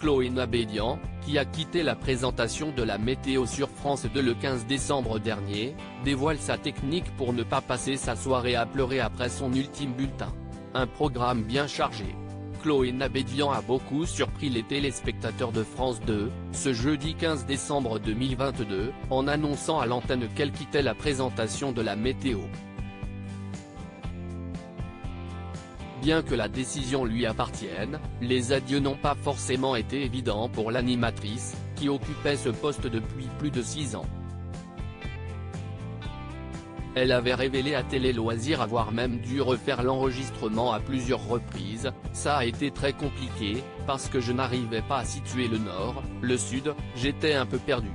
Chloé Nabédian, qui a quitté la présentation de la météo sur France 2 le 15 décembre dernier, dévoile sa technique pour ne pas passer sa soirée à pleurer après son ultime bulletin. Un programme bien chargé. Chloé Nabédian a beaucoup surpris les téléspectateurs de France 2, ce jeudi 15 décembre 2022, en annonçant à l'antenne qu'elle quittait la présentation de la météo. Bien que la décision lui appartienne, les adieux n'ont pas forcément été évidents pour l'animatrice, qui occupait ce poste depuis plus de 6 ans. Elle avait révélé à Télé Loisirs avoir même dû refaire l'enregistrement à plusieurs reprises. Ça a été très compliqué, parce que je n'arrivais pas à situer le nord, le sud, j'étais un peu perdu.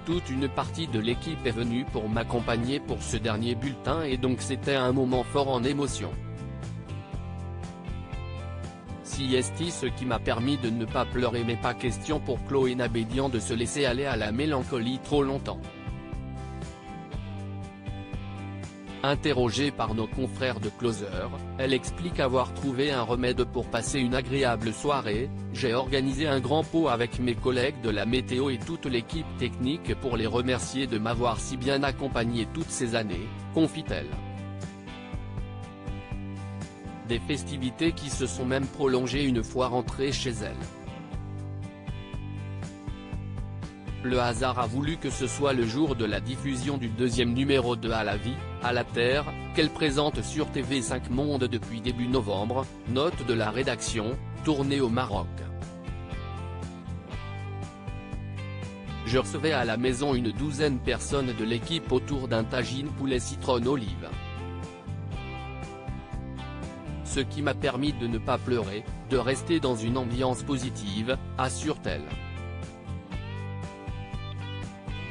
Toute une partie de l'équipe est venue pour m'accompagner pour ce dernier bulletin et donc c'était un moment fort en émotion. Si est ce qui m'a permis de ne pas pleurer, mais pas question pour Chloé Nabédian de se laisser aller à la mélancolie trop longtemps. Interrogée par nos confrères de Closer, elle explique avoir trouvé un remède pour passer une agréable soirée. J'ai organisé un grand pot avec mes collègues de la météo et toute l'équipe technique pour les remercier de m'avoir si bien accompagné toutes ces années, confie-t-elle. Des festivités qui se sont même prolongées une fois rentrée chez elle. Le hasard a voulu que ce soit le jour de la diffusion du deuxième numéro de À la vie, à la terre, qu'elle présente sur TV5 Monde depuis début novembre, note de la rédaction, tournée au Maroc. Je recevais à la maison une douzaine de personnes de l'équipe autour d'un tagine poulet citron olive. Ce qui m'a permis de ne pas pleurer, de rester dans une ambiance positive, assure-t-elle.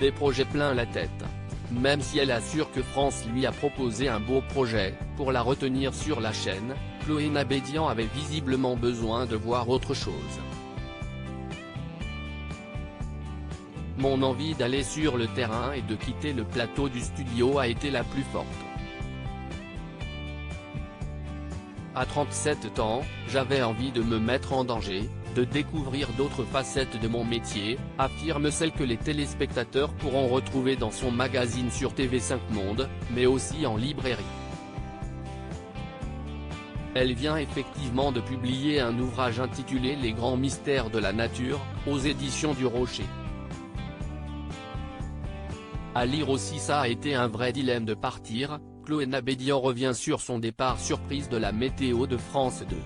Des projets plein la tête. Même si elle assure que France lui a proposé un beau projet, pour la retenir sur la chaîne, Chloé Nabédian avait visiblement besoin de voir autre chose. Mon envie d'aller sur le terrain et de quitter le plateau du studio a été la plus forte. À 37 ans, j'avais envie de me mettre en danger, de découvrir d'autres facettes de mon métier, affirme celle que les téléspectateurs pourront retrouver dans son magazine sur TV5 Monde, mais aussi en librairie. Elle vient effectivement de publier un ouvrage intitulé Les grands mystères de la nature, aux éditions du Rocher. À lire aussi. Ça a été un vrai dilemme de partir. Chloé Nabédian revient sur son départ surprise de la météo de France 2.